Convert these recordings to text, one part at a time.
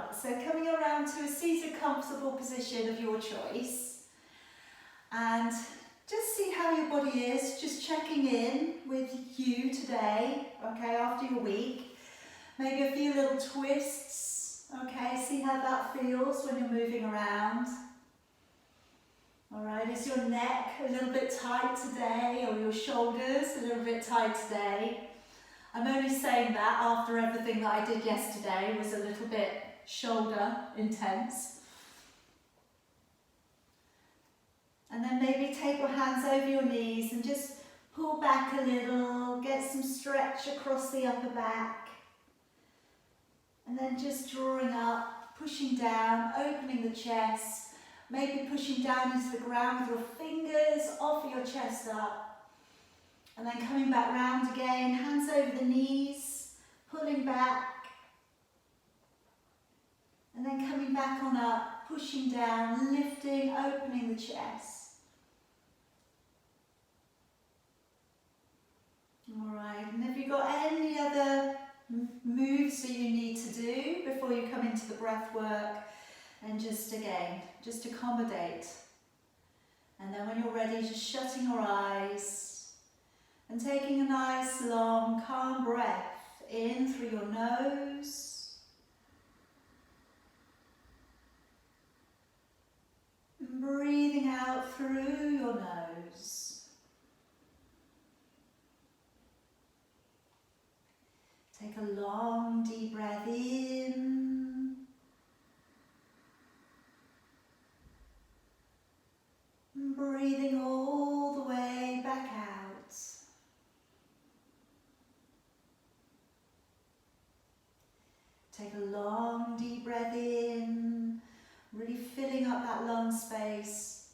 out. So coming around to a seated comfortable position of your choice, and just see how your body is, just checking in with you today, okay, after your week. Maybe a few little twists, okay, see how that feels when you're moving around. Alright, is your neck a little bit tight today, or your shoulders a little bit tight today? I'm only saying that after everything that I did yesterday was a little bit shoulder intense. And then maybe take your hands over your knees and just pull back a little, get some stretch across the upper back. And then just drawing up, pushing down, opening the chest. Maybe pushing down into the ground with your fingers, offer your chest up. And then coming back round again, hands over the knees, pulling back. And then coming back on up, pushing down, lifting, opening the chest. Alright, and have you got any other moves that you need to do before you come into the breath work? And just again, just accommodate. And then when you're ready, just shutting your eyes and taking a nice, long, calm breath in through your nose. And breathing out through your nose. Take a long, deep breath in. Breathing all the way back out. Take a long deep breath in, really filling up that lung space.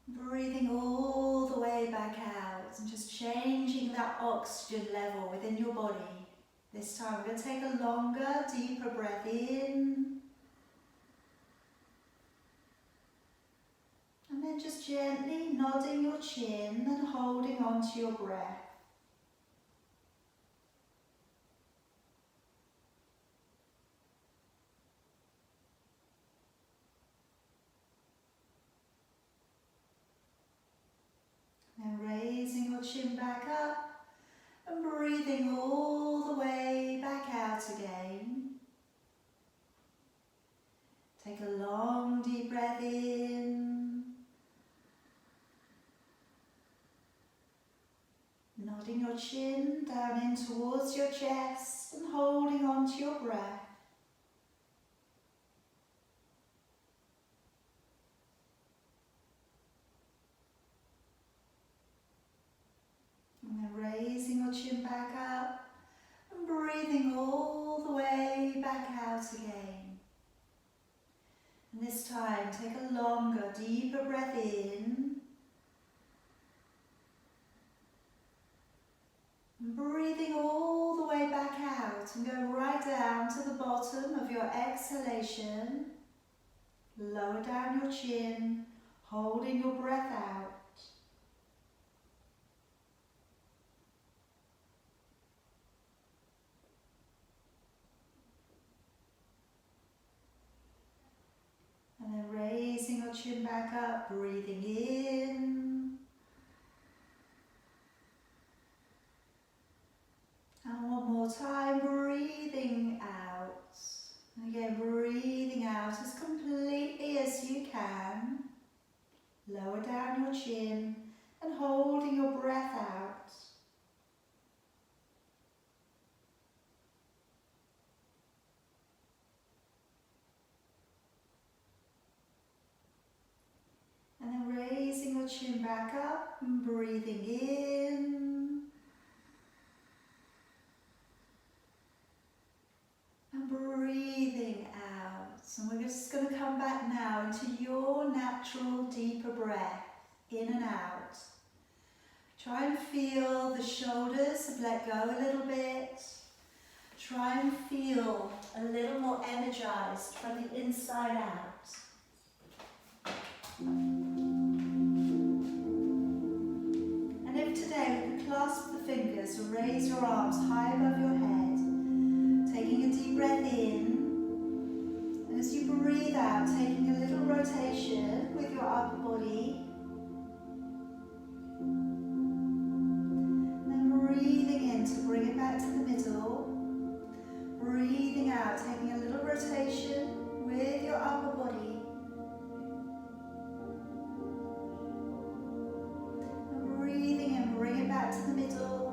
Breathing all the way back out and just changing that oxygen level within your body. This time we're going to take a longer, deeper breath in. And then just gently nodding your chin and holding on to your breath. Then raising your chin back up and breathing all the way back out again. Take a long deep breath in. Nodding your chin down in towards your chest and holding on to your breath. And then raising your chin back up and breathing all the way back out again. And this time take a longer, deeper breath in. Breathing all the way back out and go right down to the bottom of your exhalation. Lower down your chin, holding your breath out. And then raising your chin back up, breathing in. And one more time, breathing out. And again, breathing out as completely as you can. Lower down your chin and holding your breath out. And then raising your chin back up and breathing in. And breathing out. And we're just going to come back now into your natural deeper breath, in and out. Try and feel the shoulders have let go a little bit. Try and feel a little more energized from the inside out. And if today you can clasp the fingers or raise your arms high above your head, taking a deep deep breath in. And as you breathe out, taking a little rotation with your upper body. And then breathing in to bring it back to the middle. Breathing out, taking a little rotation with your upper body. And breathing in, bring it back to the middle.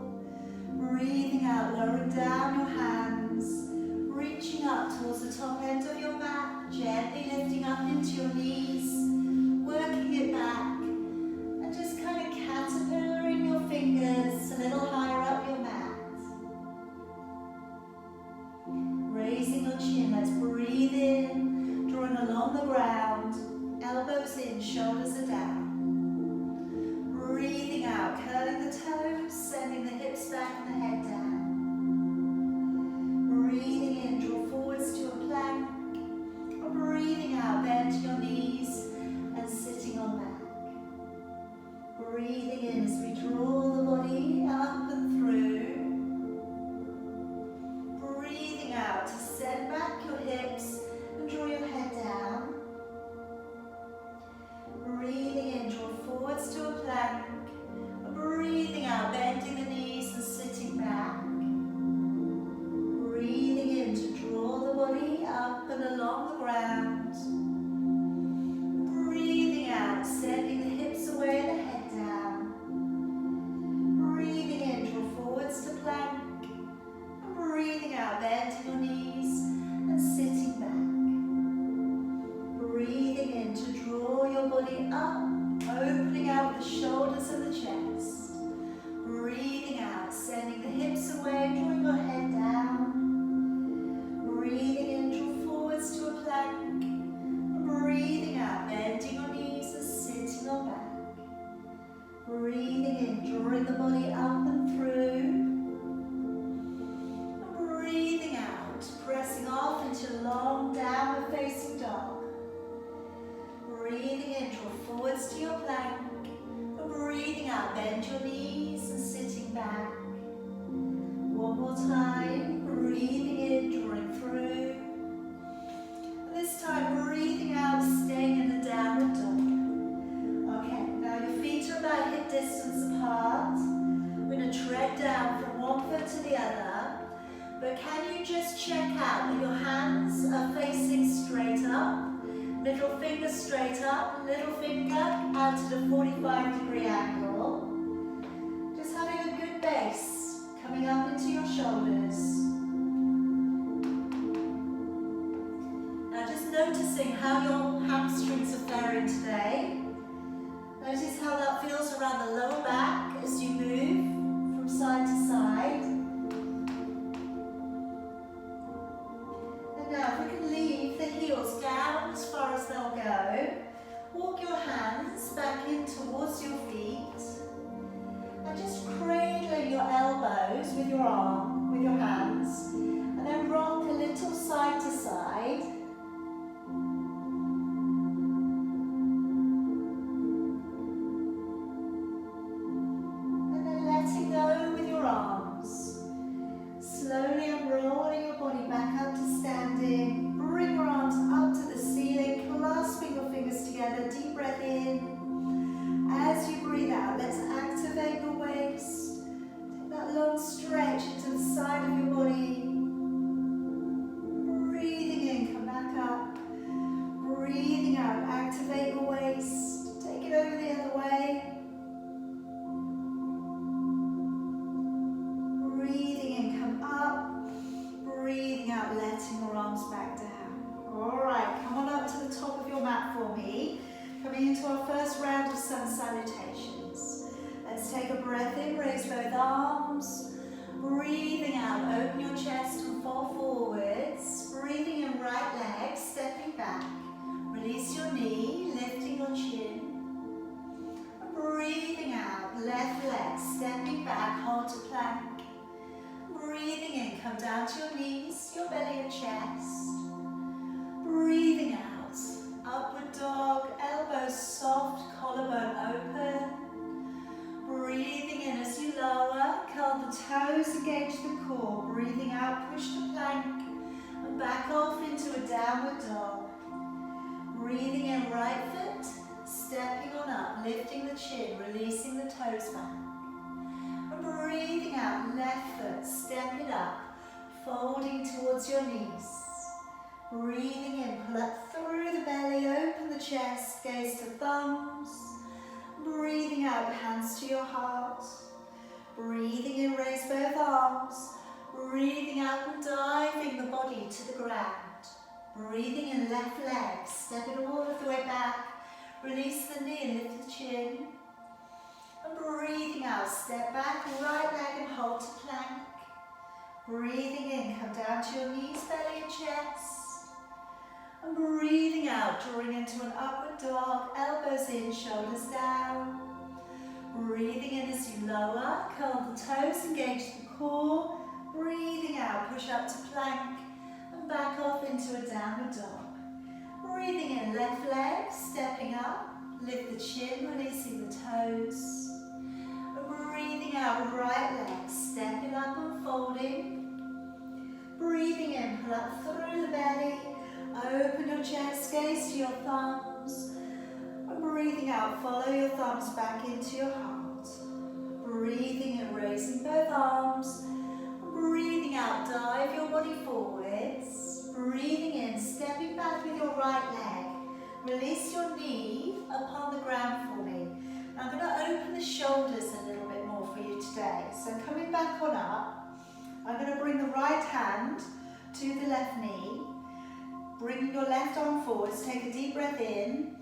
Breathing out, lowering down your hands. Reaching up towards the top end of your mat, gently lifting up into your knees, working it back, and just kind of caterpillaring your fingers a little higher up your mat. Raising your chin, let's breathe in, drawing along the ground, elbows in, shoulders are down. Breathing out, curling the toes, sending the hips back and the head down. Breathing in, draw forwards to a plank. Breathing out, bend your knees and sitting on back. Breathing in as we draw the body up and through. Breathing out to send back your hips and draw your head down. Breathing in, draw forwards to a plank. Breathing out, bending the knees and sitting back. Breathing in to draw the body up and along the ground. Breathing out, sending the hips away and the head down. Breathing in, draw forwards to plank. Breathing out, bending your knees and sitting back. Breathing in to draw your body up, opening out the shoulders and the chest. Breathing out, sending the hips away, drawing your head down. Breathing in, draw forwards to a plank. Breathing out, bending your knees and sitting on back. Breathing in, drawing the body up and through. Breathing out, pressing off into long downward facing dog. Breathing in, draw forwards to your plank. Breathing out, bend your knees and sitting back. One more time, breathing in, drawing through. And this time, breathing out, staying in the downward dog. Okay, now your feet are about hip distance apart. We're going to tread down from one foot to the other. But can you just check out that your hands are facing straight up? Middle finger straight up, little finger out at a 45-degree angle. Just having a good base coming up into your shoulders. Now just noticing how your hamstrings are faring today. Notice how that feels around the lower back as you move from side to side. And now if we can leave the heels down as far as they'll go, walk your hands back in towards your feet. And just cradling your elbows with your hands, and then rock a little side to side. And then letting go with your arms. Slowly unrolling your body back up to standing. Bring your arms up to the ceiling, clasping your fingers together. Deep breath in. As you breathe out, let's activate your waist. Take that long stretch into the side of your body. Breathing in, come back up. Breathing out, activate your waist. Take it over the other way. Breathing in, come up. Breathing out, letting your arms back down. Alright, come on up to the top of your mat for me. Coming into our first round of sun salutations. Let's take a breath in, raise both arms. Breathing out, open your chest and fall forwards. Breathing in, right leg, stepping back. Release your knee, lifting your chin. Breathing out, left leg, stepping back, hold to plank. Breathing in, come down to your knees, your belly and chest. Breathing out, upward dog, elbows soft, collarbone open. Breathing in as you lower, curl the toes, engage the core. Breathing out, push to plank. And back off into a downward dog. Breathing in right foot, stepping on up, lifting the chin, releasing the toes back. And breathing out, left foot, step it up, folding towards your knees. Breathing in, pull up through the belly, open the chest, gaze to thumbs. Breathing out, hands to your heart. Breathing in, raise both arms. Breathing out and diving the body to the ground. Breathing in, left leg, step it all of the way back. Release the knee and lift the chin. And breathing out, step back, right leg and hold to plank. Breathing in, come down to your knees, belly and chest. And breathing out, drawing into an upward dog, elbows in, shoulders down. Breathing in as you lower, curl the toes, engage the core. Breathing out, push up to plank. And back off into a downward dog. Breathing in, left leg, stepping up, lift the chin, releasing the toes. And breathing out, right leg, stepping up and folding. Breathing in, pull up through the belly, open your chest, gaze to your thumbs. And breathing out, follow your thumbs back into your heart. Breathing in, raising both arms. Breathing out, dive your body forwards. Breathing in, stepping back with your right leg. Release your knee upon the ground for me. I'm going to open the shoulders a little bit more for you today. So coming back on up, I'm going to bring the right hand to the left knee. Bring your left arm forwards, take a deep breath in.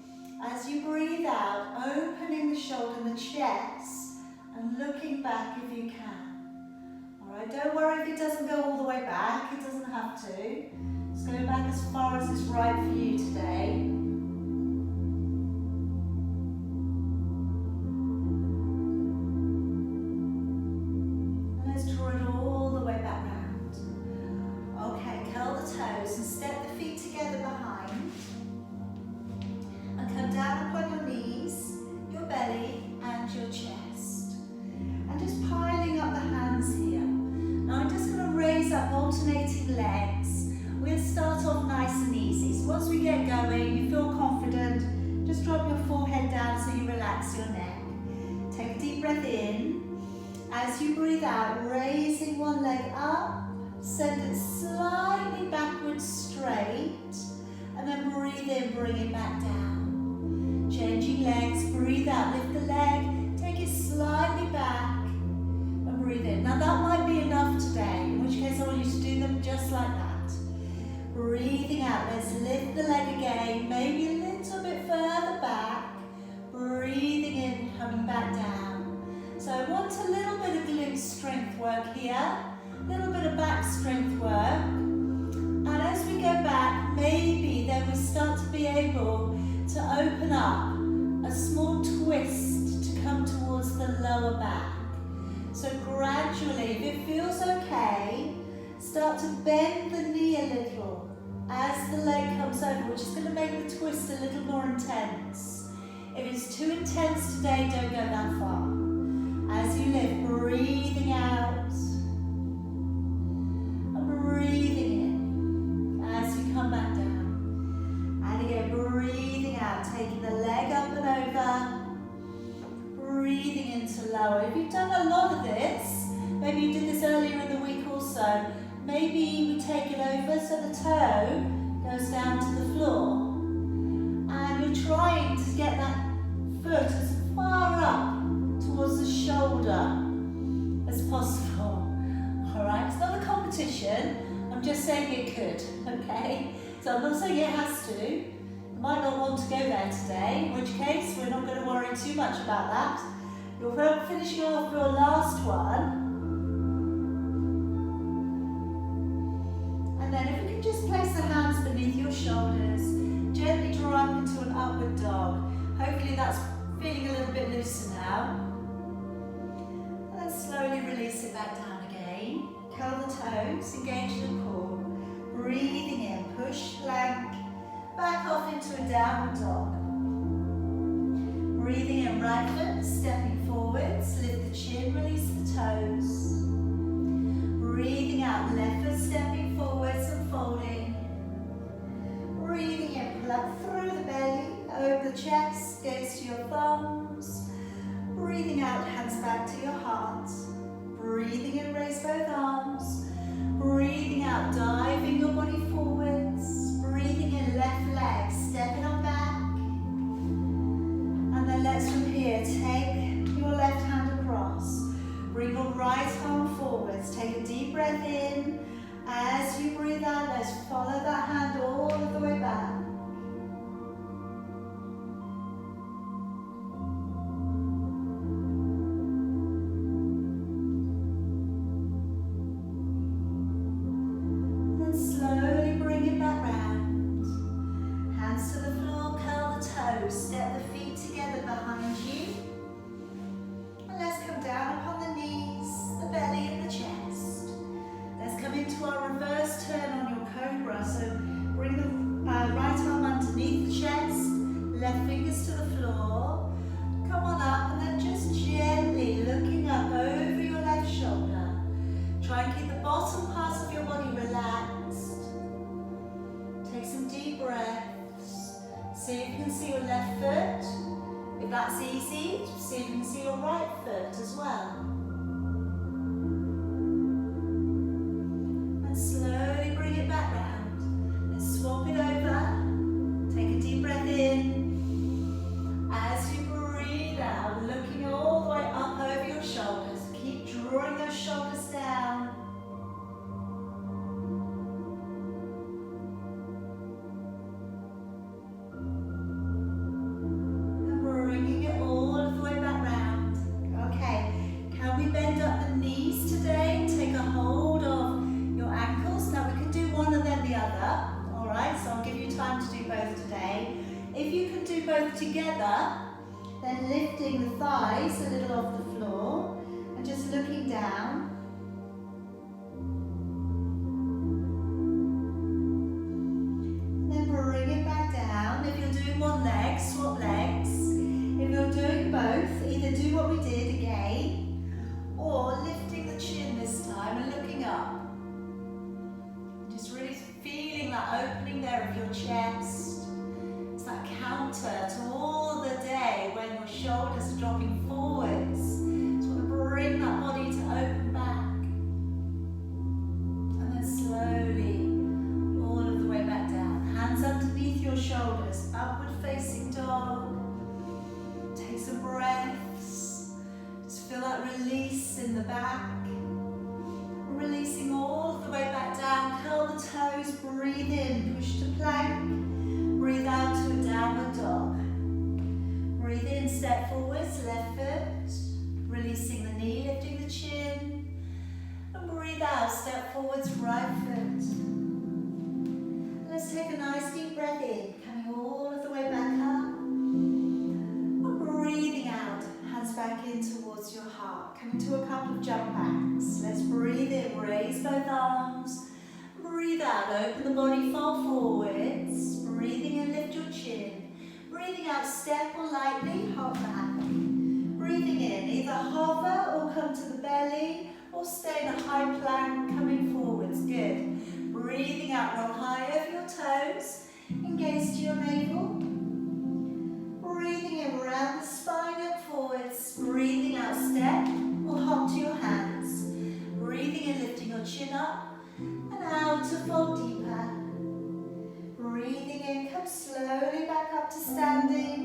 As you breathe out, opening the shoulder and the chest and looking back if you can. Alright, don't worry if it doesn't go all the way back, it doesn't have to. Just go back as far as is right for you today. And let's draw it all the way back round. Okay, curl the toes and step the feet together behind. And come down upon your knees, your belly and your chest. And just piling up the hands here. Now I'm just going to raise up alternating legs. We'll start off nice and easy. So once we get going, you feel confident, just drop your forehead down so you relax your neck. Take a deep breath in. As you breathe out, raising one leg up, send it slightly backwards straight, and then breathe in, bring it back down. Changing legs, breathe out, lift the leg, take it slightly back, and breathe in. Now that might be enough today, in which case I want you to do them just like that. Breathing out, let's lift the leg again, maybe a little bit further back. Breathing in, coming back down. So I want a little bit of glute strength work here, a little bit of back strength work. And as we go back, maybe then we start to be able to open up a small twist to come towards the lower back. So gradually, if it feels okay, start to bend the knee a little as the leg comes over, which is going to make the twist a little more intense. If it's too intense today, don't go that far. As you lift, breathing out and breathing in as you come back down. And again, breathing out, taking the leg up and over, breathing into lower. If you've done a lot of this, maybe you did this earlier in the week also, maybe we take it over so the toe goes down to the floor. And you're trying to get that foot as far up towards the shoulder as possible. Alright, it's not a competition, I'm just saying it could, okay? So I'm not saying it has to. You might not want to go there today, in which case we're not going to worry too much about that. You're finishing off your last one. And then if you can just place the hands beneath your shoulders, gently draw up into an upward dog. Hopefully that's feeling a little bit looser now. And then slowly release it back down again. Curl the toes, engage the core. Breathing in, push, plank, back off into a downward dog. Breathing in, right foot, stepping forwards, lift the chin, release the toes. Breathing out, left foot stepping forwards and folding. back to your heart. Breathing in, raise both arms. Breathing out, diving your body forwards. Breathing in, left leg, stepping on back. And then let's from here, take your left hand across. Bring your right arm forwards. Take a deep breath in. As you breathe out, let's follow that hand all of the way back. Then slowly bring it back round. Hands to the floor, curl the toes, step the feet together behind you. And let's come down upon the knees, the belly and the chest. Let's come into our reverse turn on your cobra. So bring the right arm underneath the chest, left fingers to the floor. Come on up and then just gently looking up over your left shoulder. Try and keep the bottom part of your body relaxed. Take some deep breaths. See if you can see your left foot. If that's easy, see if you can see your right foot as well. And slowly bring it back round. And swap it over. Take a deep breath in. As you breathe out, looking all the way up over your shoulders. Keep drawing those shoulders down. And bringing it all of the way back round. Okay, can we bend up the knees today? Take a hold of your ankles. Now we can do one and then the other. Alright, so I'll give you time to do both today. If you can do both together, then lifting the thighs a little off the floor and just looking down. Then bring it back down. If you're doing one leg, swap legs. If you're doing both, either do what we did again, or lifting the chin this time and looking up. Just really feeling that opening there of your chest. It's that counter to all the day when your shoulders are dropping forwards. Just want to bring that body to open back. And then slowly, all of the way back down. Hands underneath your shoulders, upward facing dog. Take some breaths. Just feel that release in the back. Releasing all the way back down. Curl the toes, breathe in, push to plank. Breathe out to a downward dog. Breathe in, step forwards, left foot. Releasing the knee, lifting the chin. And breathe out, step forwards, right foot. Let's take a nice deep breath in, coming all of the way back up. And breathing out, hands back in towards your heart. Coming to a couple of jump backs. Let's breathe in, raise both arms. Breathe out, open the body, fall forwards. Breathing in, lift your chin. Breathing out, step or lightly hop back. Breathing in, either hover or come to the belly, or stay in a high plank, coming forwards. Good. Breathing out, roll high over your toes. Engage to your navel. Breathing in, round the spine up forwards. Breathing out, step or hop to your hands. Breathing in, lifting your chin up. And out to fall deeper. Breathing in, come slowly back up to standing.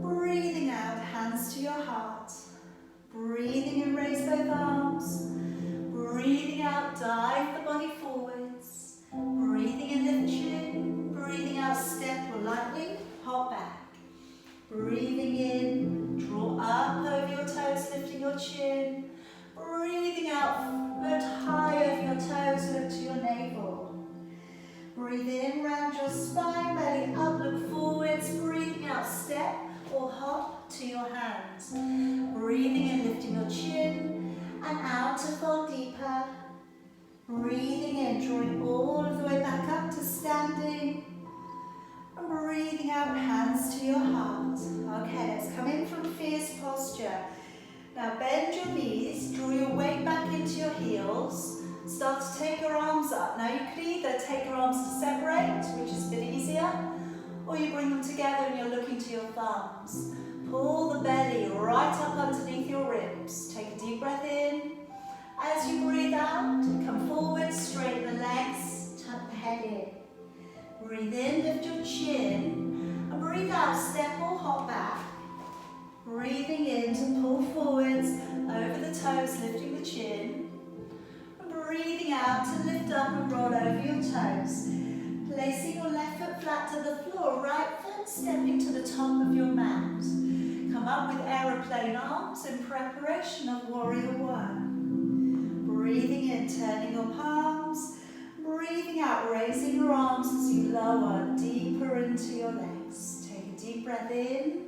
Breathing out, hands to your heart. Breathing in, raise both arms. Breathing out, dive the body forwards. Breathing in, lift chin. Breathing out, step or lightly hop back. Breathing in, draw up over your toes, lifting your chin. Breathing out, lift high over your toes, look to your navel. Breathe in, round your spine, belly up, look forwards. Breathing out, step or hop to your hands. Breathing in, lifting your chin, and out to fall deeper. Breathing in, drawing all of the way back up to standing. And breathing out, hands to your heart. Okay, let's come in from fierce posture. Now bend your knees, draw your weight back into your heels. Start to take your arms up. Now you could either take your arms to separate, which is a bit easier, or you bring them together and you're looking to your thumbs. Pull the belly right up underneath your ribs. Take a deep breath in. As you breathe out, come forward, straighten the legs, tuck the head in. Breathe in, lift your chin, and breathe out, step or hop back. Breathing in to pull forwards, over the toes, lifting the chin. And breathing out to lift up and roll over your toes. Placing your left foot flat to the floor, right foot stepping to the top of your mat. Come up with aeroplane arms in preparation of warrior one. Breathing in, turning your palms. Breathing out, raising your arms as you lower deeper into your legs. Take a deep breath in.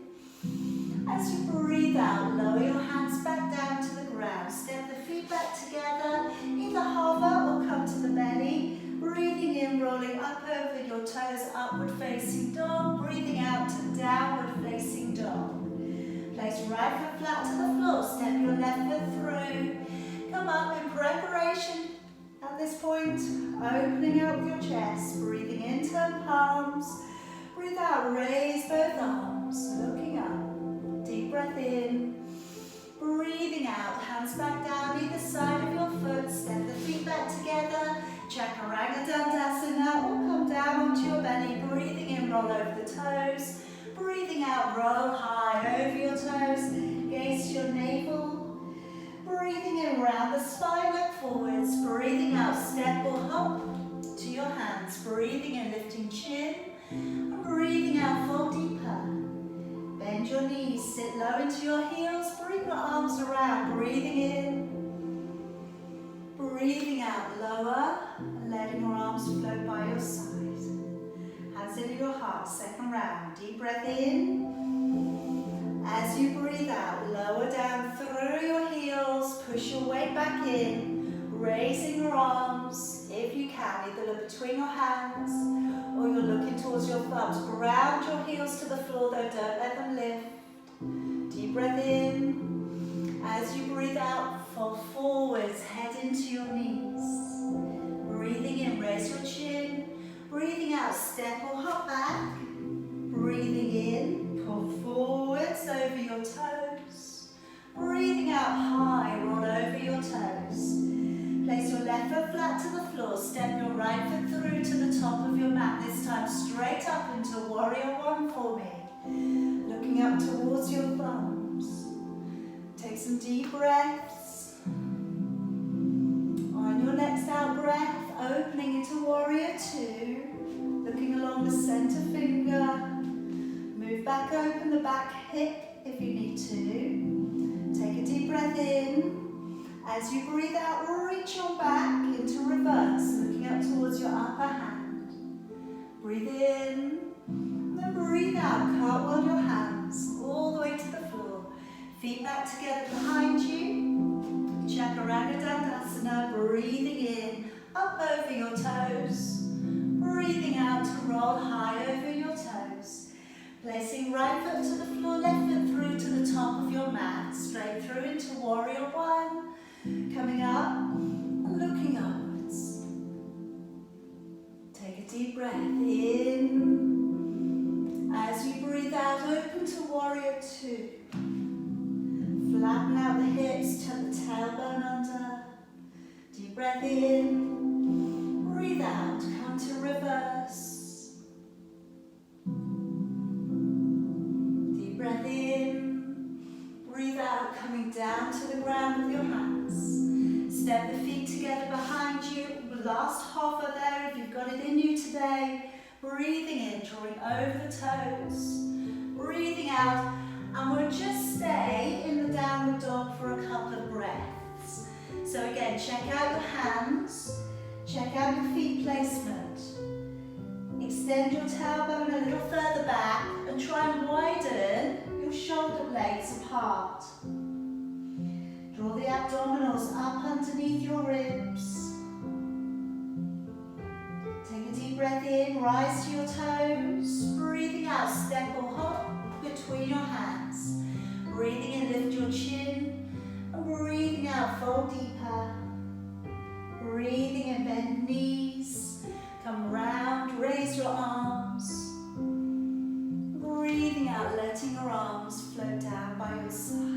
As you breathe out, lower your hands back down to the ground. Step the feet back together, either hover or come to the belly. Breathing in, rolling up over your toes, upward facing dog. Breathing out to downward facing dog. Place right foot flat to the floor, step your left foot through. Come up in preparation. At this point, opening up your chest, breathing in, turn palms. Breathe out, raise both arms, looking up. Deep breath in. Breathing out, hands back down either side of your foot. Step the feet back together. Chaturanga Dandasana, or come down onto your belly. Breathing in, roll over the toes. Breathing out, roll high over your toes. Gaze to your navel. Breathing in, round the spine, look forwards. Breathing out, step or hop to your hands. Breathing in, lifting chin. And breathing out, fold deeper. Bend your knees, sit low into your heels. Bring your arms around. Breathing in. Breathing out, lower. And letting your arms float by your side. Hands into your heart, second round. Deep breath in. As you breathe out, lower down through your heels, push your weight back in, raising your arms, if you can, either look between your hands or you're looking towards your thumbs. Ground your heels to the floor though, don't let them lift. Deep breath in. As you breathe out, fall forwards, head into your knees. Breathing in, raise your chin. Breathing out, step or hop back. Breathing in, pull forwards over your toes. Breathing out high, roll over your toes. Place your left foot flat to the floor. Step your right foot through to the top of your mat. This time straight up into warrior one for me. Looking up towards your thumbs. Take some deep breaths. On your next out breath, opening into warrior two. Looking along the center finger. Move back, open the back hip if you need to. Take a deep breath in. As you breathe out, reach your back into reverse, looking up towards your upper hand. Breathe in, then breathe out. Cartwheel your hands all the way to the floor. Feet back together behind you. Chaturanga Dandasana, breathing in, up over your toes. Breathing out to roll high over your toes. Placing right foot to the floor, left foot through to the top of your mat. Straight through into warrior one. Coming up and looking upwards. Take a deep breath in. As you breathe out, open to warrior two. Flatten out the hips, tuck the tailbone under. Deep breath in. Breathe out, come to reverse. Deep breath in. Breathe out, coming down to the ground with your hands. Step the feet together behind you. Last hover there if you've got it in you today. Breathing in, drawing over the toes. Breathing out, and we'll just stay in the downward dog for a couple of breaths. So again, check out your hands. Check out your feet placement. Extend your tailbone a little further back and try and widen your shoulder blades apart. Draw the abdominals up underneath your ribs. Take a deep breath in, rise to your toes. Breathing out, step or hop between your hands. Breathing in, lift your chin. And breathing out, fold deeper. Breathing in, bend knees. Come round, raise your arms. Breathing out, letting your arms float down by your side.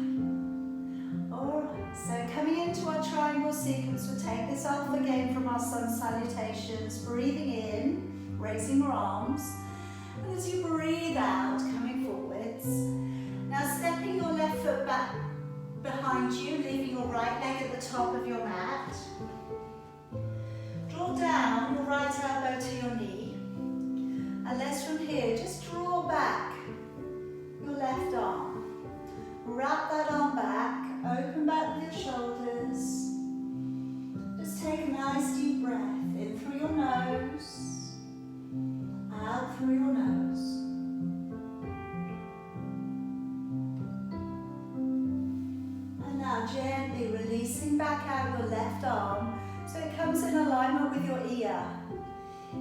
Alright, so coming into our triangle sequence, we'll take this off again from our sun salutations, breathing in, raising your arms, and as you breathe out, coming forwards. Now stepping your left foot back behind you, leaving your right leg at the top of your mat. Draw down your right elbow to your knee, and let's from here just draw back your left arm. Wrap that arm back, open back with your shoulders. Just take a nice deep breath in through your nose, out through your nose. And now gently releasing back out your left arm so it comes in alignment with your ear.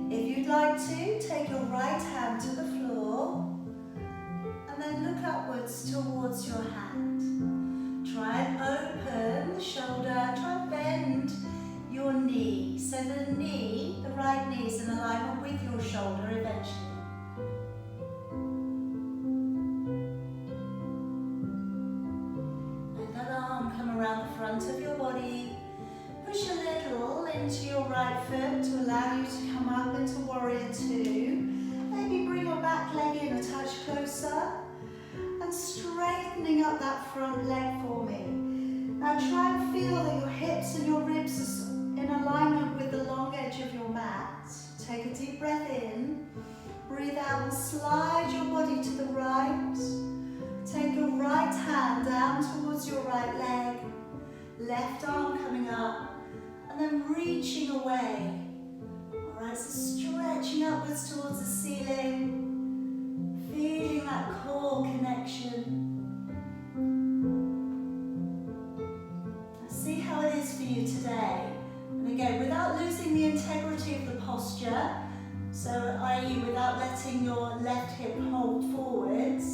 If you'd like to, take your right hand to the floor and then look upwards towards your hand. Try and open the shoulder, try and bend your knee so the knee, the right knee, is in alignment with your shoulder eventually. Let that arm come around the front of your body. Push a little into your right foot to allow you to come up into warrior two. Maybe bring your back leg in a touch closer and straightening up that front leg for me. Now try and feel that your hips and your ribs are in alignment with the long edge of your mat. Take a deep breath in, breathe out and slide your body to the right. Take your right hand down towards your right leg, left arm coming up, and then reaching away. Alright, so stretching upwards towards the ceiling, feeling that core connection. Now see how it is for you today. And again, without losing the integrity of the posture, so i.e. without letting your left hip hold forwards,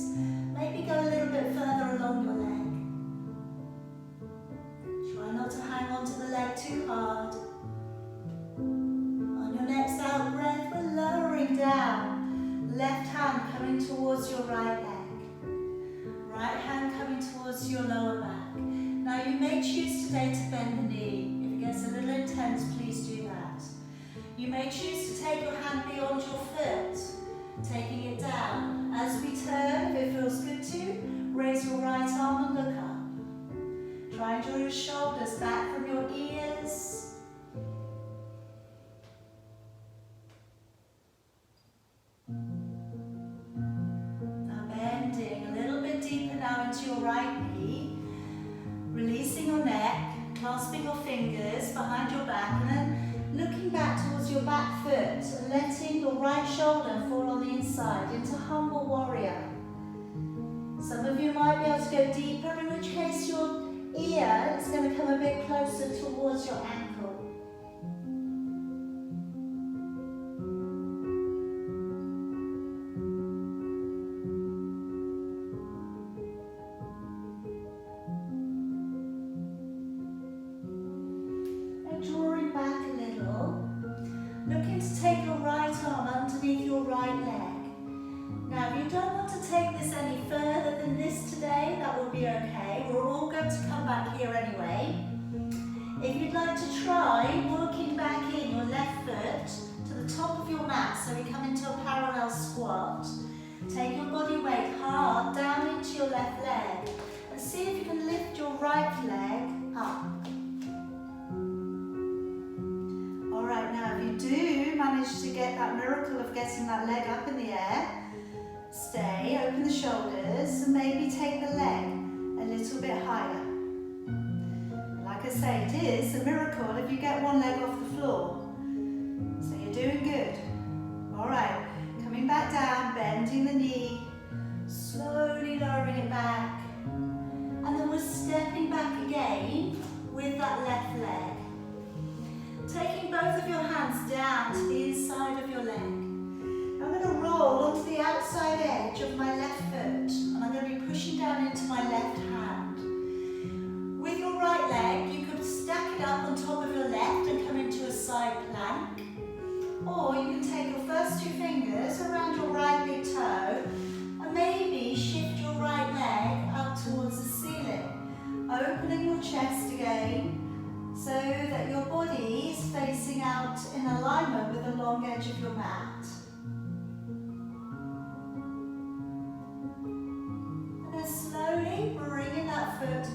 maybe go a little bit further along your leg. Try not to hang on to the leg too hard. On your next out breath, we're lowering down. Left hand coming towards your right leg. Right hand coming towards your lower back. Now you may choose today to bend the knee. If it gets a little intense, please do that. You may choose to take your hand beyond your foot, taking it down. As we turn, if it feels good to, raise your right arm and look up. Try and draw your shoulders back from your ears. Now bending a little bit deeper now into your right knee. Releasing your neck, clasping your fingers behind your back, and then looking back towards your back foot and letting your right shoulder fall on the inside into humble warrior. Some of you might be able to go deeper, in which case your ear is going to come a bit closer towards your ankle. And drawing back a little, looking to take your right arm underneath your right leg. Now, if you don't want to take this any further than this today, that will be okay. We're all going to come back here anyway. If you'd like to try walking back in your left foot to the top of your mat, so we come into a parallel squat. Take your body weight hard down into your left leg and see if you can lift your right leg up. Alright, now if you do manage to get that miracle of getting that leg up in the air, stay, open the shoulders, and maybe take the leg a little bit higher. Like I say, it is a miracle if you get one leg off the floor. So you're doing good. Alright, coming back down, bending the knee, slowly lowering it back, and then we're stepping back again with that left leg. Taking both of your hands down to the inside of your leg. I'm going to roll onto the outside edge of my left foot, and I'm going to be pushing down into my left hand. With your right leg, you could stack it up on top of your left and come into a side plank. Or you can take your first two fingers around your right big toe and maybe shift your right leg again, so that your body is facing out in alignment with the long edge of your mat. And then slowly bringing that foot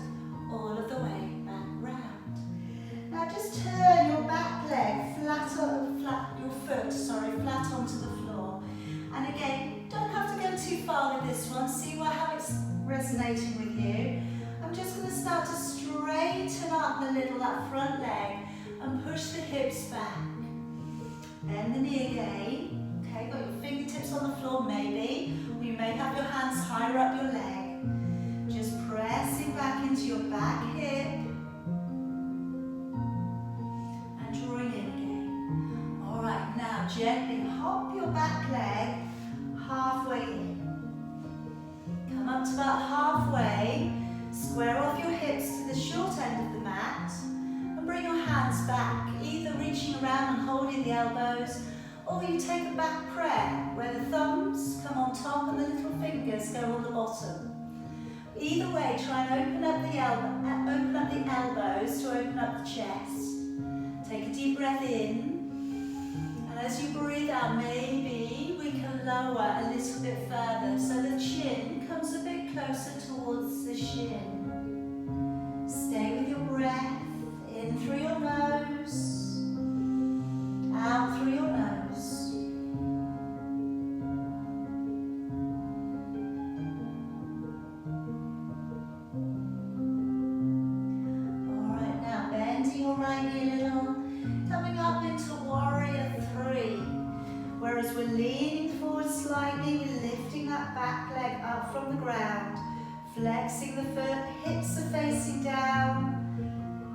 all of the way back round. Now just turn your back leg flat onto the floor. And again, don't have to go too far with this one. See how it's resonating with you. I'm just going to start to straighten up a little that front leg and push the hips back. Bend the knee again. Okay, got your fingertips on the floor maybe, or you may have your hands higher up your leg. Just pressing back into your back hip and drawing in again. All right, now gently hop your back leg halfway in. Come up to about halfway. Square off your hips to the short end of the mat and bring your hands back, either reaching around and holding the elbows, or you take a back prayer where the thumbs come on top and the little fingers go on the bottom. Either way, try and open up the elbows to open up the chest. Take a deep breath in, and as you breathe out, maybe we can lower a little bit further so the chin comes a bit closer towards the shin. Stay with your breath, in through your nose, out through your nose. Alright, now bending your right knee a little, coming up into warrior 3. Whereas we're leaning forward slightly, we're lifting that back leg up from the ground, flexing the foot, hips are facing down.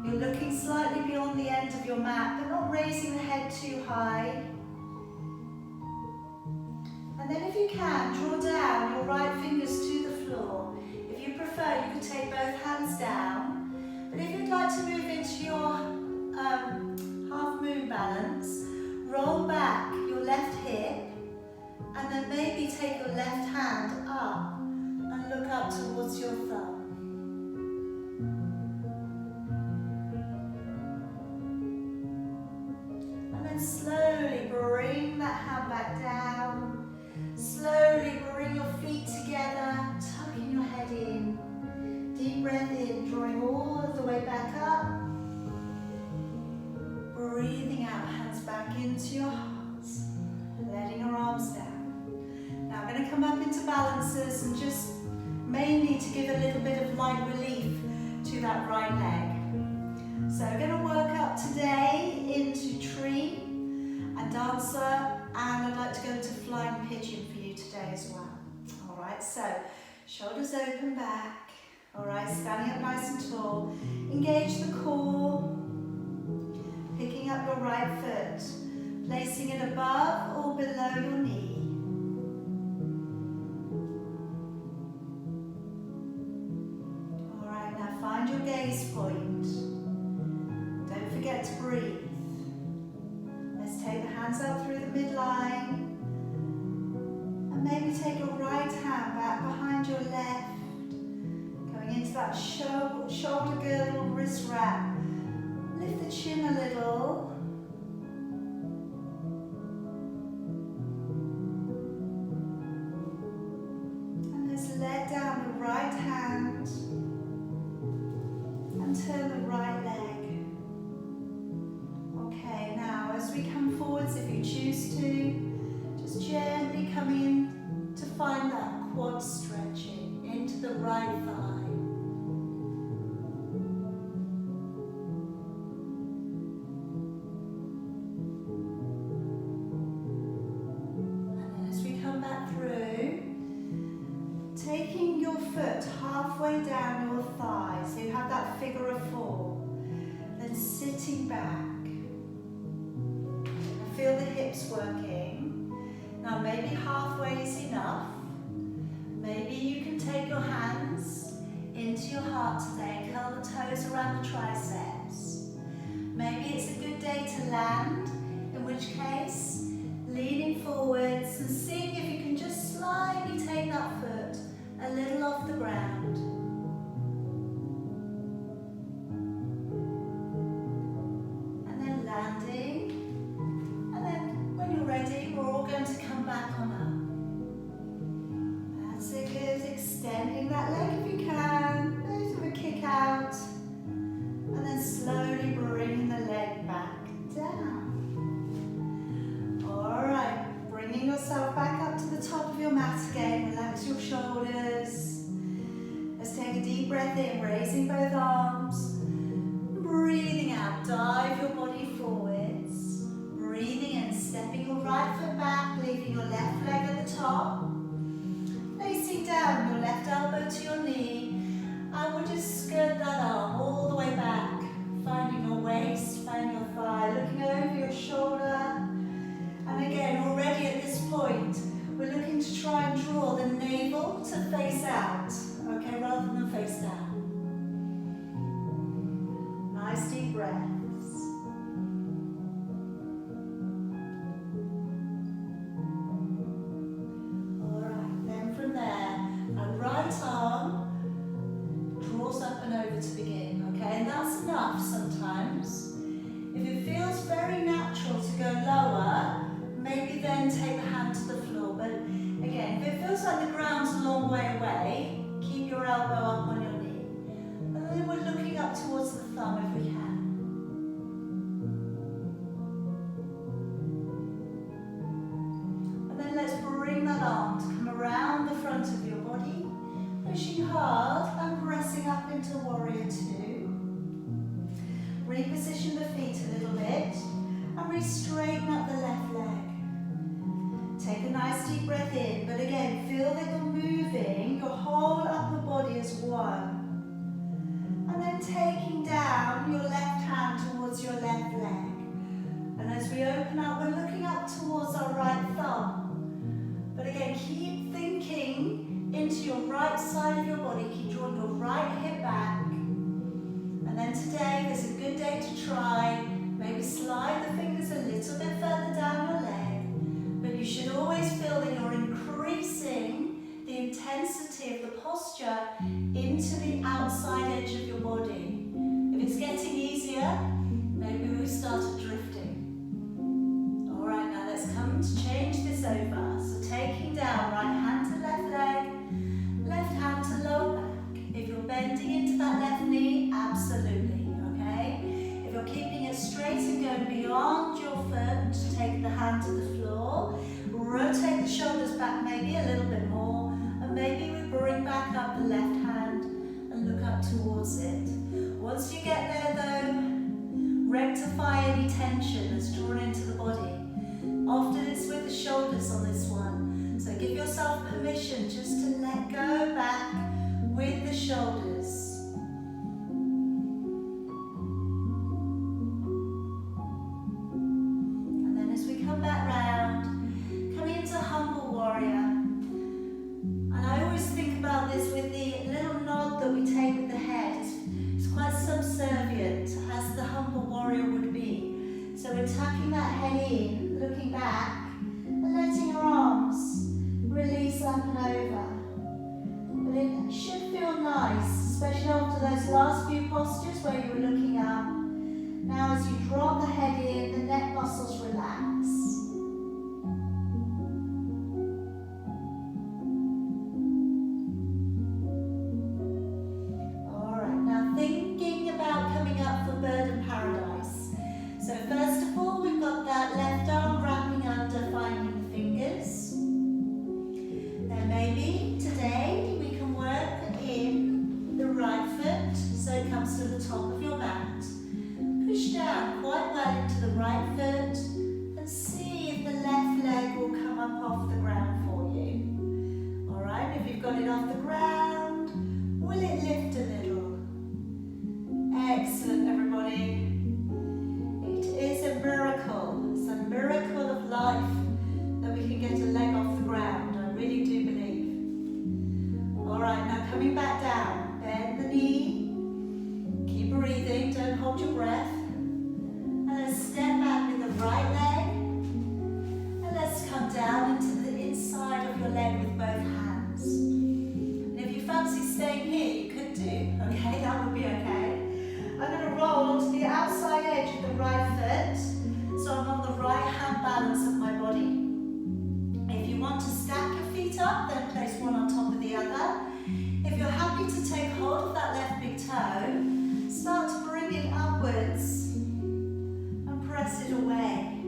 You're looking slightly beyond the end of your mat, but not raising the head too high. And then if you can, draw down your right fingers to the floor. If you prefer, you can take both hands down. But if you'd like to move into your half moon balance, roll back your left hip, and then maybe take your left hand up and look up towards your thumb. And then slowly bring that hand back down. Slowly bring your feet together, tucking your head in. Deep breath in, drawing all of the way back up. Breathing out, hands back into your heart, letting your arms down. Now I'm going to come up into balances and just may need to give a little bit of light relief to that right leg. So we're going to work up today into tree and dancer, and I'd like to go into flying pigeon for you today as well. Alright, so shoulders open back. Alright, standing up nice and tall. Engage the core. Picking up your right foot, placing it above or below your knee. Alright, now find your gaze point. Don't forget to breathe. Let's take the hands up through the midline. And maybe take your right hand back behind your left. Going into that shoulder girdle wrist wrap. Lift the chin a little. And let's let down the right hand and turn the right leg. Okay, now as we come forwards, if you choose to, just gently come in to find that quad stretching into the right thigh. Taking your foot halfway down your thigh, so you have that figure of 4. Then sitting back. Feel the hips working. Now maybe halfway is enough. Maybe you can take your hands into your heart today, curl the toes around the triceps. Maybe it's a good day to land, in which case, leaning forwards and seeing if you can just slightly take that foot a little off the ground. your shoulder. And again, already at this point, we're looking to try and draw the navel to face out, okay, rather than face down. Nice deep breaths. All right, then from there, our right arm draws up and over to begin, okay, and that's enough sometimes. If it feels very natural to go lower, maybe then take the hand to the floor. But again, if it feels like the ground's a long way away, keep your elbow up on your knee. And then we're looking up towards the thumb if we can. And then let's bring that arm to come around the front of your body, pushing hard and pressing up into Warrior Two. Reposition the feet a little bit and re-straighten up the left leg. Take a nice deep breath in, but again, feel that you're moving your whole upper body as one. And then taking down your left hand towards your left leg. And as we open up, we're looking up towards our right thumb. But again, keep thinking into your right side of your body. Keep drawing your right hip back. And then today is a good day to try. Maybe slide the fingers a little bit further down your leg. But you should always feel that you're increasing the intensity of the posture into the outside edge of your body. If it's getting easier, maybe we started drifting. All right, now let's come to change this over. So taking down right hand to left leg, left hand to lower back. If you're bending into that left knee, absolutely, okay? If you're keeping it straight and going beyond your foot, take the hand to the floor, rotate the shoulders back maybe a little bit more, and maybe we bring back up the left hand and look up towards it. Once you get there though, rectify any tension that's drawn into the body. Often it's with the shoulders on this one, so give yourself permission just to let go back with the shoulders. And then as we come back round, coming into Humble Warrior. And I always think about this with the little nod that we take with the head. It's quite subservient as the Humble Warrior would be. So we're tucking that head in, looking back, and letting our arms release up and over. But it should feel nice, especially after those last few postures where you were looking up. Now as you drop the head in, the neck muscles relax. Alright, now thinking about coming up for Bird in Paradise. So first of all, we've got that left arm wrapping under, finding the fingers. Then maybe today we can work in the right foot so it comes to the top of your mat. Push down quite well into the right foot and see if the left leg will come up off the ground for you. Alright, if you've got it off the ground, will it lift a little? Excellent, everybody. It is a miracle. It's a miracle of life that we can get a leg off the ground. I really do believe. Alright, now coming back down. Bend the knee. Keep breathing, don't hold your breath. And let's step back with the right leg. And let's come down into the inside of your leg with both hands. And if you fancy staying here, you could do. Okay, that would be okay. I'm going to roll onto the outside edge of the right foot, so I'm on the right hand balance of my body. If you want to stack your feet up, then place one on top of the other. If you're happy to take hold of that left big toe, start to bring it upwards and press it away.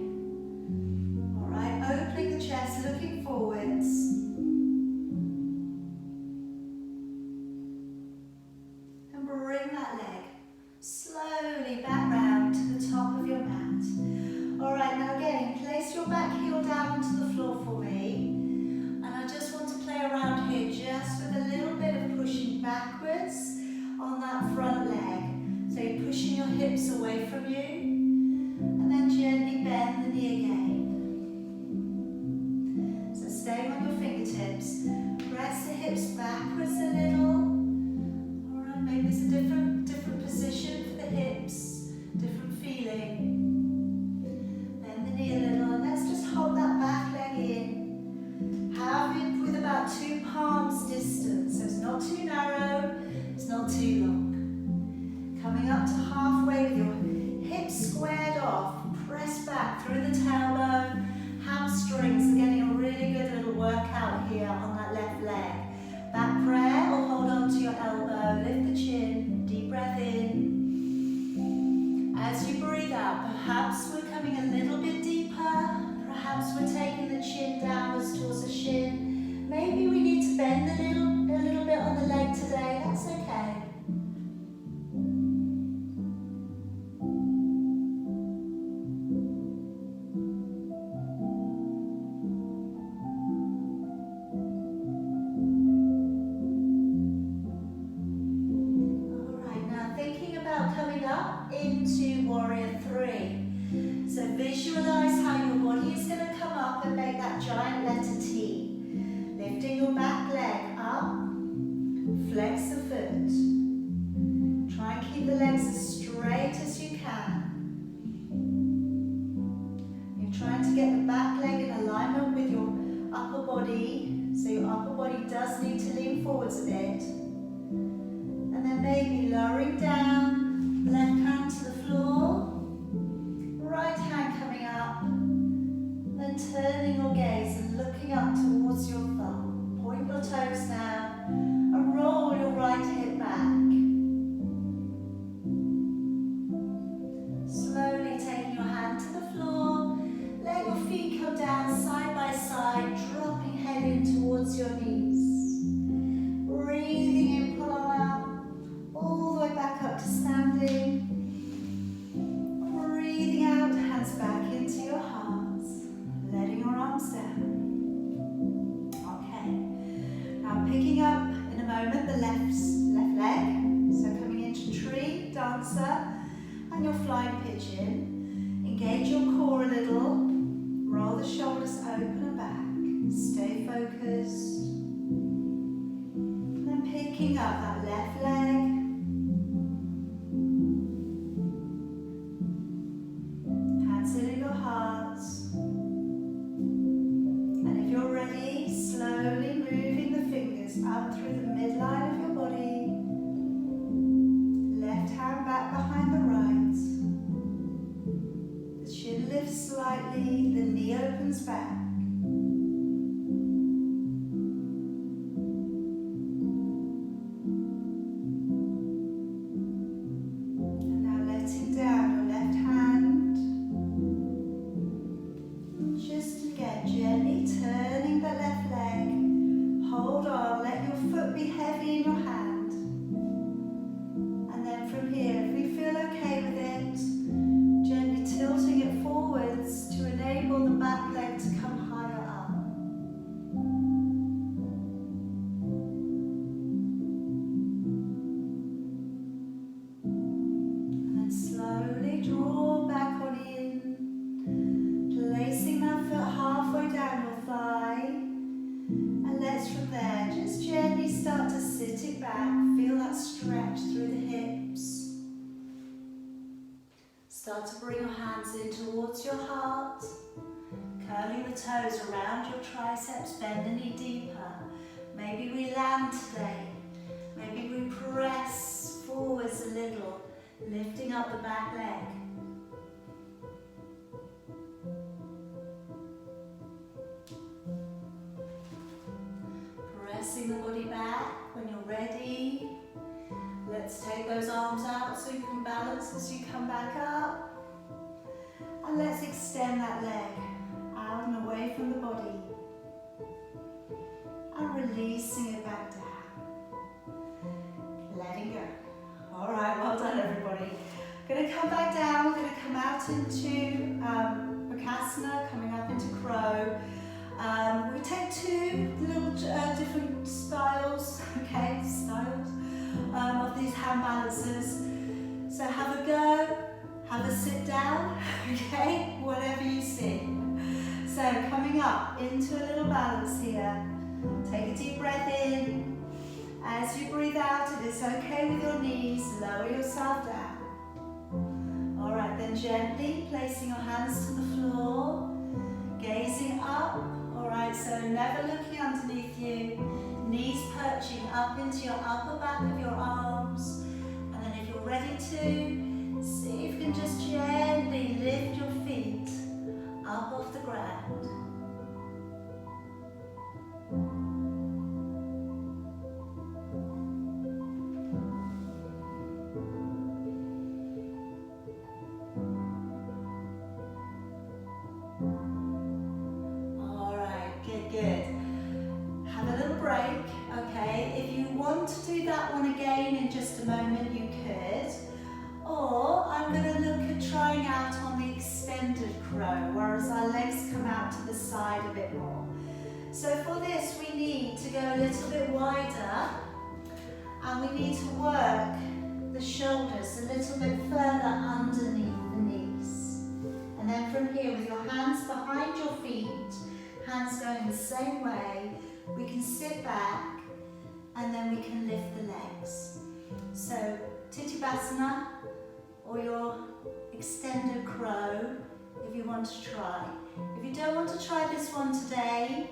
Alright, opening the chest, looking forwards. And bring that leg slowly back round to the top of your mat. Alright, now again, place your back heel down onto the floor for me. And I just want to play around here just with a little bit of pushing backwards on that front leg. So you're pushing your hips away from you. And then gently bend Perhaps we're coming a little bit deeper. Perhaps we're taking the chin downwards towards the shin. Maybe we need to bend a little bit on the leg today. That's okay. Into warrior three. So visualize how your body is going to come up and make that giant letter T. Lifting your back leg up, flex the foot. Try and keep the legs as straight as you can. You're trying to get the back leg in alignment with your upper body, so your upper body does need to lean forwards a bit. And then maybe lowering down. Left hand to the floor, right hand coming up, then turning your gaze and looking up towards your thumb. Point your toes now and roll your right hip back. Slowly taking your hand to the floor, let your feet come down side by side, dropping head in towards your knees. Breathing in, pull on up. All the way back up to standing. Breathing out, hands back into your hearts. Letting your arms down. Okay. Now picking up in a moment the left leg. So coming into tree, dancer, and your flying pigeon. Engage your core a little. Roll the shoulders open and back. Stay focused. Then picking up that left leg. Sit in your hearts, and if you're ready, slowly moving the fingers up through the midline of your body, left hand back behind the right, the chin lifts slightly, the knee opens back. And now letting down your left hand. Just again, gently turning the left leg. Hold on, let your foot be heavy in your hand. And then from here, if we feel okay with it, gently tilting it forwards to enable the back leg to come higher up. And then slowly draw back on in. Placing that foot halfway down your thigh, and let's from there just gently start to sit it back, feel that stretch through the hips. Start to bring your hands in towards your heart, curling the toes around your triceps, bend the knee deeper. Maybe we land today, maybe we press forwards a little, lifting up the back leg. Pressing the body back when you're ready. Let's take those arms out so you can balance as you come back up. And let's extend that leg out and away from the body. And releasing it back down. Letting go. Alright, well done everybody. Going to come back down, we're going to come out into Bakasana, coming up into Crow. We take two little different styles, okay, of these hand balances. So have a go, have a sit down, okay, whatever you see. So coming up into a little balance here. Take a deep breath in. As you breathe out, it is okay with your knees, lower yourself down. Alright, then gently placing your hands to the floor, gazing up. Alright, so never looking underneath you, knees perching up into your upper back of your arms, and then if you're ready to, see if you can just gently lift your feet up off the ground. extended crow, whereas our legs come out to the side a bit more. So for this we need to go a little bit wider, and we need to work the shoulders a little bit further underneath the knees. And then from here, with your hands behind your feet, hands going the same way, we can sit back and then we can lift the legs. So Titibhasana or your extended crow if you want to try. If you don't want to try this one today,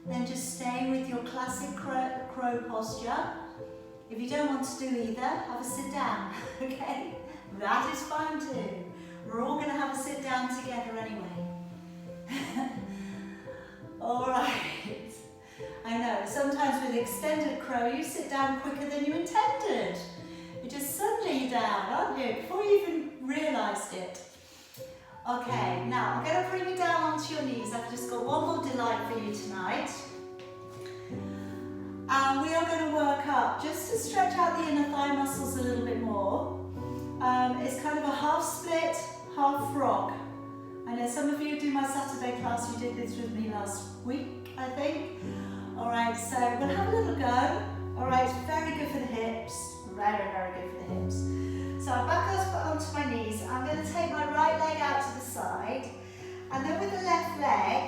then just stay with your classic crow posture. If you don't want to do either, have a sit down, okay? That is fine too. We're all going to have a sit down together anyway. All right. I know, sometimes with extended crow, you sit down quicker than you intended. Suddenly you're down, aren't you? Before you even realised it. Okay, now I'm going to bring you down onto your knees. I've just got one more delight for you tonight. And we are going to work up just to stretch out the inner thigh muscles a little bit more. It's kind of a half split, half frog. I know some of you do my Saturday class, you did this with me last week, I think. Alright, so we'll have a little go. Alright, it's very good for the hips. Very, very good for the hips. So I'll back up onto my knees. I'm going to take my right leg out to the side. And then with the left leg,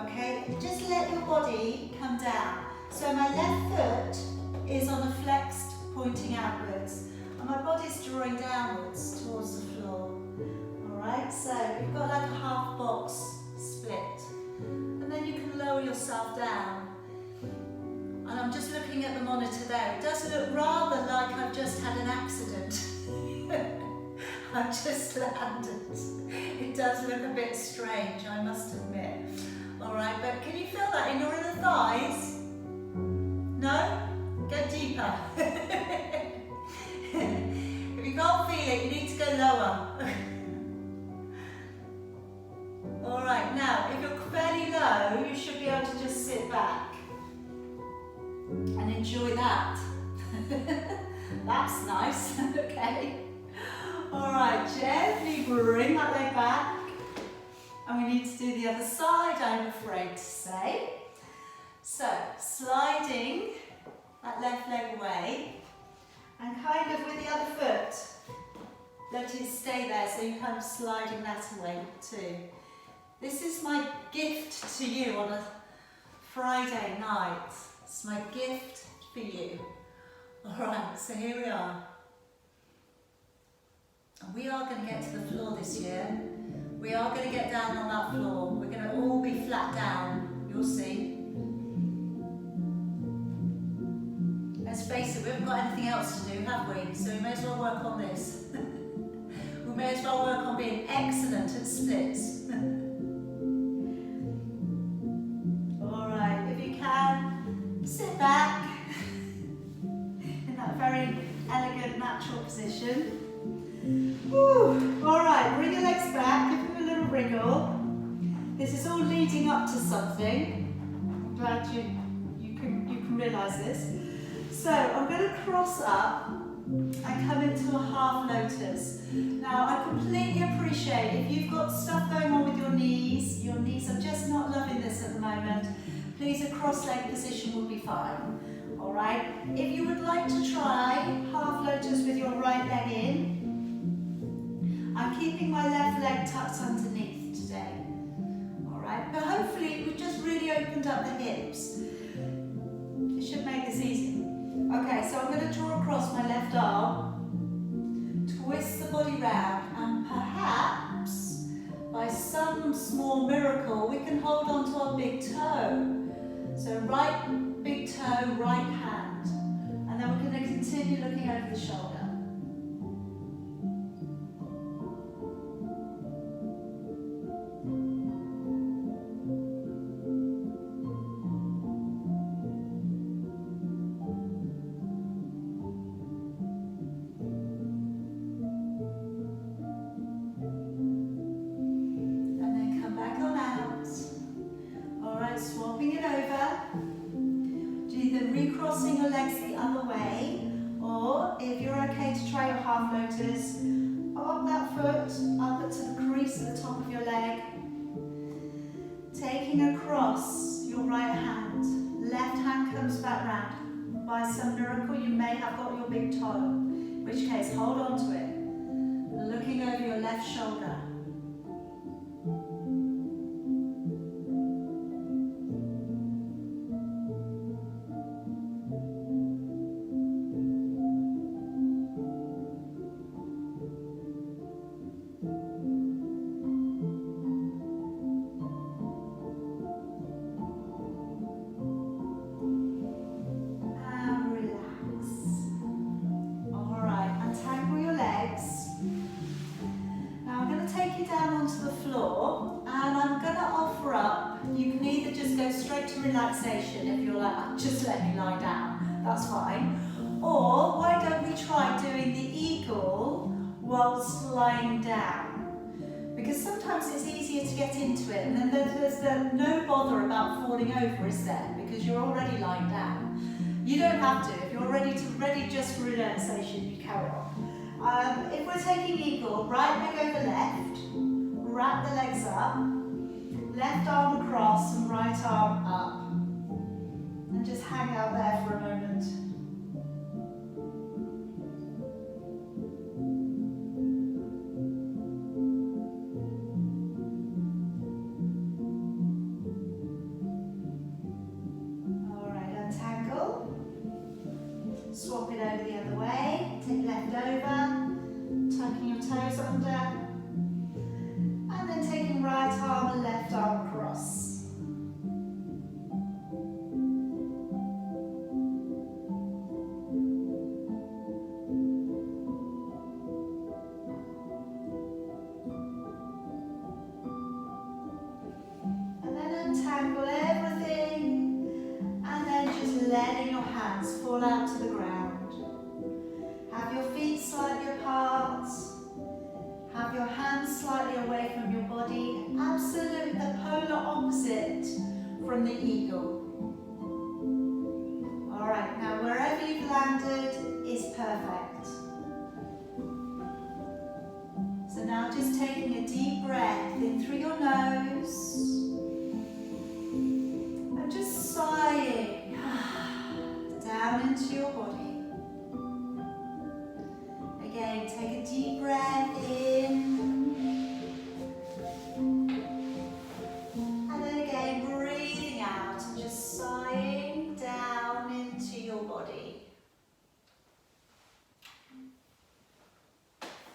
okay, just let your body come down. So my left foot is on a flexed, pointing outwards. And my body's drawing downwards towards the floor. Alright, so you've got like a half box split. And then you can lower yourself down. And I'm just looking at the monitor there. It does look rather like I've just had an accident. I've just landed. It does look a bit strange, I must admit. All right, but can you feel that in your inner thighs? No? Go deeper. If you can't feel it, you need to go lower. All right, now, if you're fairly low, you should be able to just sit back and enjoy that. That's nice, okay. All right, gently bring that leg back. And we need to do the other side, I'm afraid to say. So, sliding that left leg away, and kind of with the other foot, let it stay there, so you're kind of sliding that away too. This is my gift to you on a Friday night. It's my gift for you. Alright, so here we are. And we are going to get to the floor this year. We are going to get down on that floor. We're going to all be flat down. You'll see. Let's face it, we haven't got anything else to do, have we? So we may as well work on this. We may as well work on being excellent at splits. Alright, if you can, sit back in that very elegant, natural position. Alright, bring your legs back, give them a little wriggle. This is all leading up to something. I'm glad you can realise this. So I'm going to cross up and come into a half lotus. Now I completely appreciate if you've got stuff going on with your knees are just not loving this at the moment, please a cross-leg position will be fine. Alright, if you would like to try half lotus with your right leg in, I'm keeping my left leg tucked underneath today. Alright, but hopefully we've just really opened up the hips. It should make this easy. Okay, so I'm going to draw across my left arm, twist the body round, and perhaps by some small miracle we can hold on to our big toe. So right big toe, right hand, and then we're going to continue looking over the shoulder. Swapping it over, do either recrossing your legs the other way, or if you're okay crease at the top of your leg. Taking across your right hand. Left hand comes back round. By some miracle you may have got your big toe. In which case hold on to it. Looking over your left shoulder. Relaxation, if you're like, oh, just let me lie down, that's fine. Or why don't we try doing the eagle whilst lying down? Because sometimes it's easier to get into it, and then there's no bother about falling over, is there? Because you're already lying down. You don't have to. If you're ready just for relaxation, you carry on. If we're taking eagle, right leg over left, wrap the legs up, left arm across and right arm up. And just hang out there for a moment. Alright, untangle. Swap it over the other way. Take left over, tucking your toes under. And then taking right arm and left arm across. Untangle everything and then just letting your hands fall out to the ground. Have your feet slightly apart. Have your hands slightly away from your body. Absolute, the polar opposite from the eagle. Alright, now wherever you've landed is perfect. So now just taking a deep breath in through your nose. Sighing down into your body. Again, take a deep breath in. And then again, breathing out and just sighing down into your body.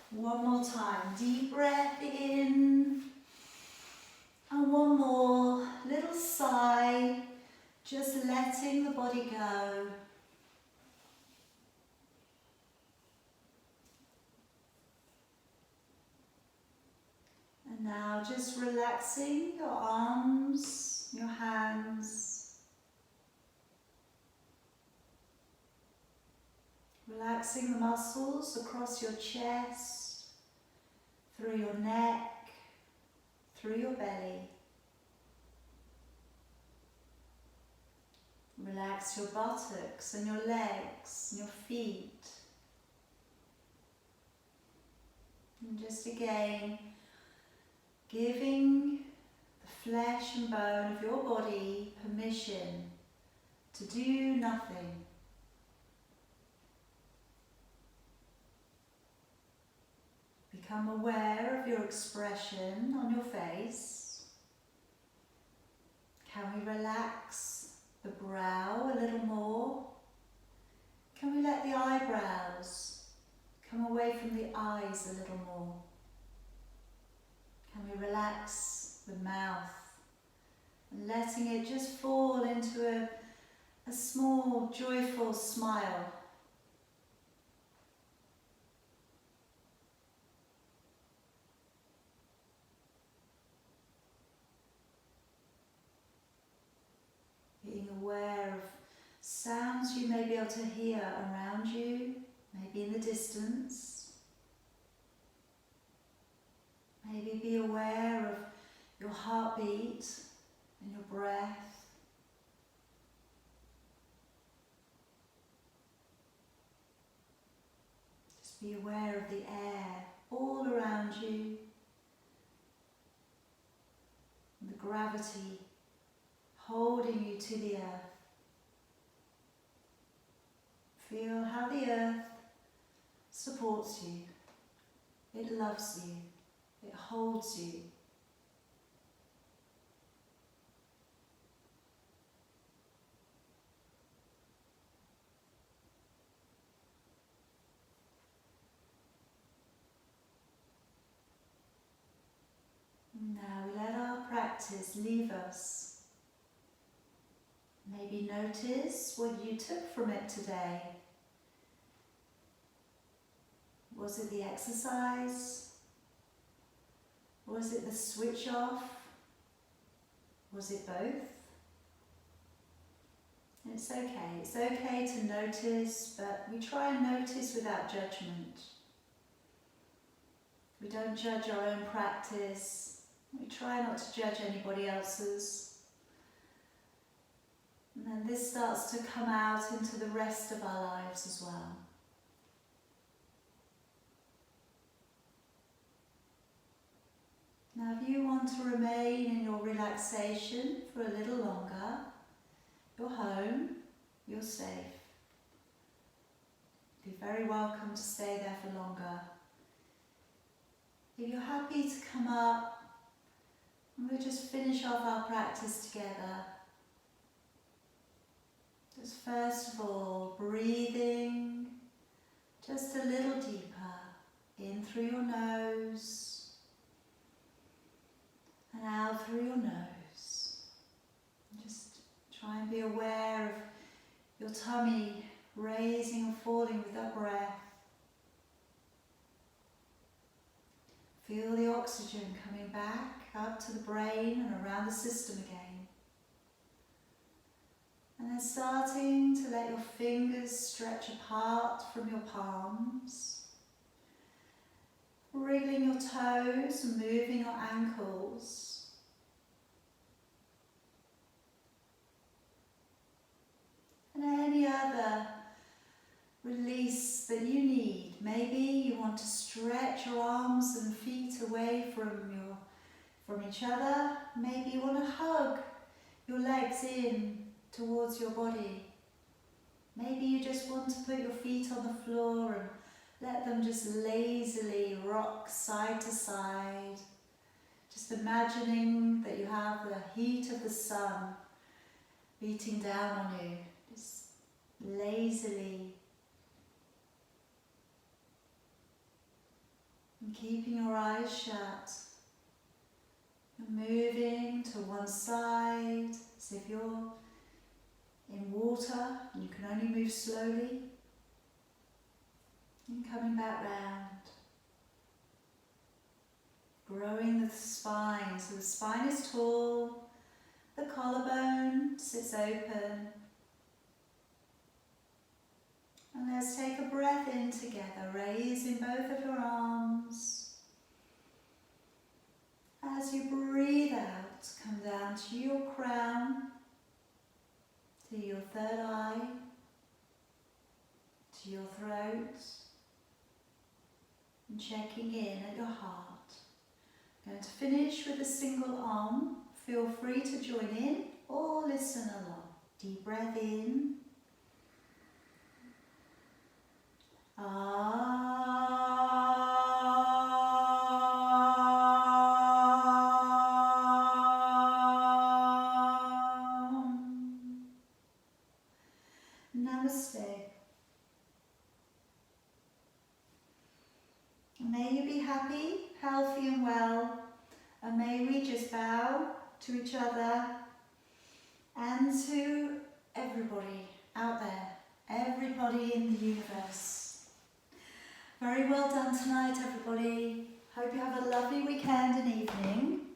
One more time, deep breath in. And one more little sigh. Just letting the body go. And now just relaxing your arms, your hands. Relaxing the muscles across your chest, through your neck, through your belly. Relax your buttocks and your legs and your feet. And just again, giving the flesh and bone of your body permission to do nothing. Become aware of your expression on your face. Can we relax the brow a little more? Can we let the eyebrows come away from the eyes a little more? Can we relax the mouth and letting it just fall into a small joyful smile? Being aware of sounds you may be able to hear around you, maybe in the distance. Maybe be aware of your heartbeat and your breath. Just be aware of the air all around you. gravity holding you to the earth. Feel how the earth supports you. It loves you. It holds you. Now we let our practice leave us. Maybe notice what you took from it today. Was it the exercise? Was it the switch off? Was it both? It's okay. It's okay to notice, but we try and notice without judgment. We don't judge our own practice. We try not to judge anybody else's. And then this starts to come out into the rest of our lives as well. Now if you want to remain in your relaxation for a little longer, you're home, you're safe. You're very welcome to stay there for longer. If you're happy to come up, and we'll just finish off our practice together. Just first of all, breathing just a little deeper, in through your nose, and out through your nose. Just try and be aware of your tummy raising and falling with that breath. Feel the oxygen coming back up to the brain and around the system again. And then starting to let your fingers stretch apart from your palms. Wriggling your toes and moving your ankles. And any other release that you need. Maybe you want to stretch your arms and feet away from each other. Maybe you want to hug your legs in towards your body. Maybe you just want to put your feet on the floor and let them just lazily rock side to side. Just imagining that you have the heat of the sun beating down on you. Just lazily. And keeping your eyes shut. And moving to one side as if you're in water and you can only move slowly. And coming back round. Growing the spine, so the spine is tall, the collarbone sits open. And let's take a breath in together, raising both of your arms. As you breathe out, come down to your crown, to your third eye, to your throat, and checking in at your heart. I'm going to finish with a single arm. Feel free to join in or listen along. Deep breath in. Namaste. May you be happy, healthy and well, and may we just bow to each other and to everybody out there, everybody in the universe. Very well done tonight, everybody. Hope you have a lovely weekend and evening.